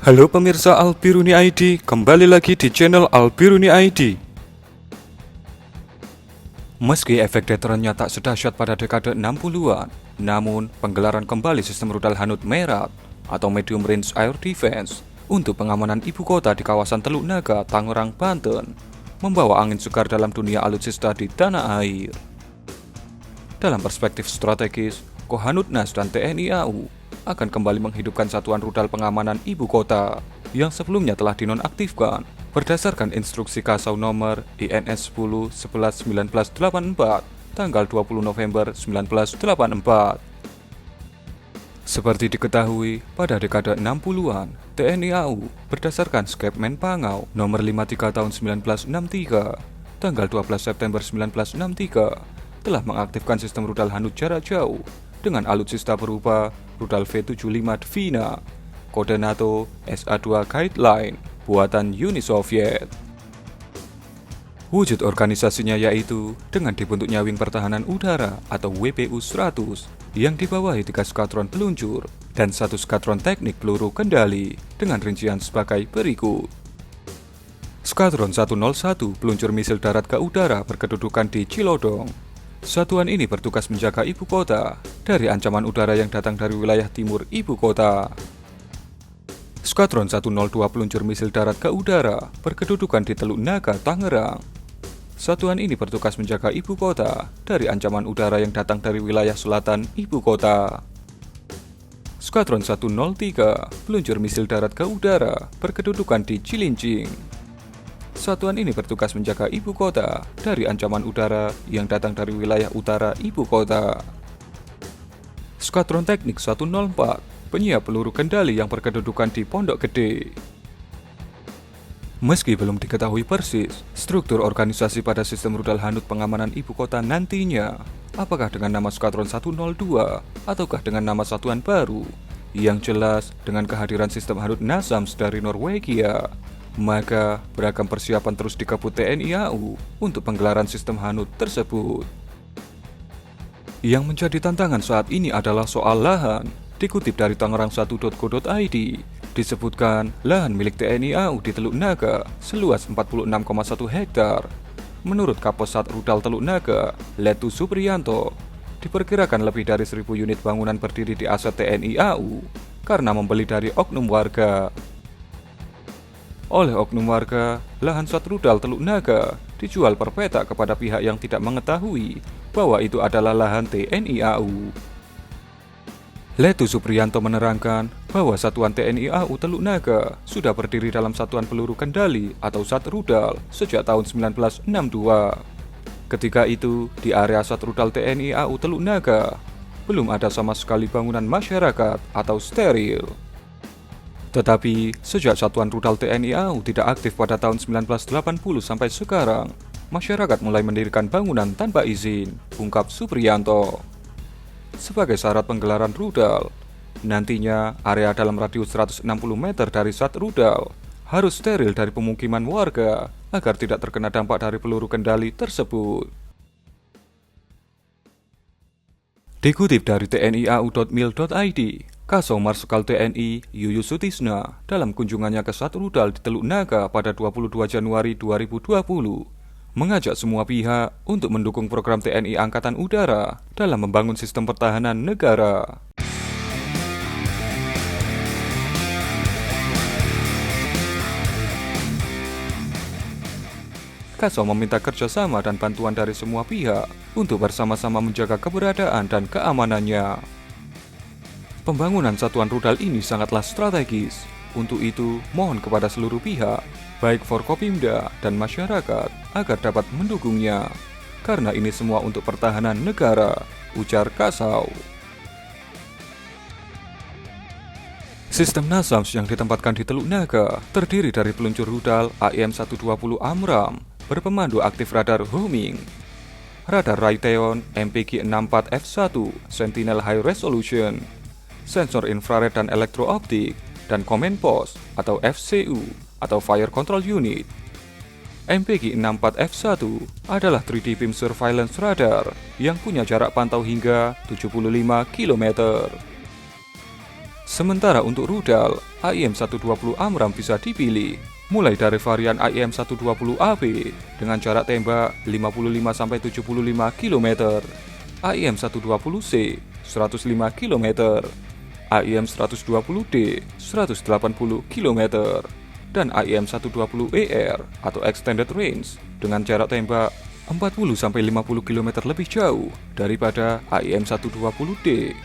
Halo pemirsa Albiruni ID, kembali lagi di channel Albiruni ID. Meski efek deterannya tak sedahsyat pada dekade 60-an, namun penggelaran kembali sistem rudal Hanout Merat atau Medium Range Air Defense untuk pengamanan ibu kota di kawasan Teluk Naga, Tangerang, Banten membawa angin segar dalam dunia alutsista di tanah air. Dalam perspektif strategis, Kohanutnas dan TNI AU akan kembali menghidupkan satuan rudal pengamanan ibu kota yang sebelumnya telah dinonaktifkan berdasarkan instruksi Kasau nomor INS 10 11 1984 tanggal 20 November 1984. Seperti diketahui, pada dekade 60-an, TNI AU berdasarkan Skepmen Pangau nomor 53 tahun 1963 tanggal 12 September 1963 telah mengaktifkan sistem rudal Hanout jarak jauh dengan alutsista berupa rudal V-75 Dvina, kode NATO SA-2 Guideline, buatan Uni Soviet. Wujud organisasinya yaitu dengan dibentuknya Wing Pertahanan Udara atau WPU-100 yang dibawahi 3 skadron peluncur dan 1 skadron teknik peluru kendali dengan rincian sebagai berikut. Skadron 101 peluncur misil darat ke udara berkedudukan di Cilodong. Satuan ini bertugas menjaga ibu kota dari ancaman udara yang datang dari wilayah timur ibu kota. Skadron 102 peluncur misil darat ke udara berkedudukan di Teluk Naga, Tangerang. Satuan ini bertugas menjaga ibu kota dari ancaman udara yang datang dari wilayah selatan ibu kota. Skadron 103 peluncur misil darat ke udara berkedudukan di Cilincing. Satuan ini bertugas menjaga ibu kota dari ancaman udara yang datang dari wilayah utara ibu kota. Skadron Teknik 104, penyiap peluru kendali yang berkedudukan di Pondok Gede. Meski belum diketahui persis struktur organisasi pada sistem rudal Hanout pengamanan ibu kota nantinya, apakah dengan nama Skadron 102 ataukah dengan nama satuan baru, yang jelas dengan kehadiran sistem Hanout NASAMS dari Norwegia, maka beragam persiapan terus dikebut TNI AU untuk penggelaran sistem Hanout tersebut. Yang menjadi tantangan saat ini adalah soal lahan. Dikutip dari tangerang1.co.id, disebutkan lahan milik TNI AU di Teluk Naga seluas 46,1 hektar. Menurut Kaposat Rudal Teluk Naga, Letu Supriyanto, diperkirakan lebih dari 1.000 unit bangunan berdiri di aset TNI AU karena membeli dari oknum warga. Oleh oknum warga, lahan sat rudal Teluk Naga dijual per petak kepada pihak yang tidak mengetahui bahwa itu adalah lahan TNI AU. Letu Supriyanto menerangkan bahwa satuan TNI AU Teluk Naga sudah berdiri dalam satuan peluru kendali atau sat rudal sejak tahun 1962. Ketika itu, di area sat rudal TNI AU Teluk Naga, belum ada sama sekali bangunan masyarakat atau steril. Tetapi, sejak satuan rudal TNI AU tidak aktif pada tahun 1980 sampai sekarang, masyarakat mulai mendirikan bangunan tanpa izin, ungkap Supriyanto. Sebagai syarat penggelaran rudal, nantinya area dalam radius 160 meter dari sat rudal harus steril dari pemukiman warga agar tidak terkena dampak dari peluru kendali tersebut. Dikutip dari tniau.mil.id, Kasau Marskal TNI Yuyus Sutisna dalam kunjungannya ke sat rudal di Teluk Naga pada 22 Januari 2020 mengajak semua pihak untuk mendukung program TNI Angkatan Udara dalam membangun sistem pertahanan negara. Kasau meminta kerjasama dan bantuan dari semua pihak untuk bersama-sama menjaga keberadaan dan keamanannya. Pembangunan satuan rudal ini sangatlah strategis. Untuk itu, mohon kepada seluruh pihak, baik Forkopimda dan masyarakat, agar dapat mendukungnya. Karena ini semua untuk pertahanan negara, ujar Kasau. Sistem NASAMS yang ditempatkan di Teluk Naga terdiri dari peluncur rudal AIM-120 Amram, berpemandu aktif radar homing, radar Raytheon MPG-64F1 Sentinel High Resolution, sensor infrared dan elektrooptik, dan Command Post atau FCU atau Fire Control Unit. MPG-64F1 adalah 3D beam surveillance radar yang punya jarak pantau hingga 75 km. Sementara untuk rudal, AIM-120 AMRAAM bisa dipilih, mulai dari varian AIM-120AB dengan jarak tembak 55-75 km, AIM-120C 105 km, AIM-120D 180 km, dan AIM-120ER atau Extended Range dengan jarak tembak 40-50 km lebih jauh daripada AIM-120D.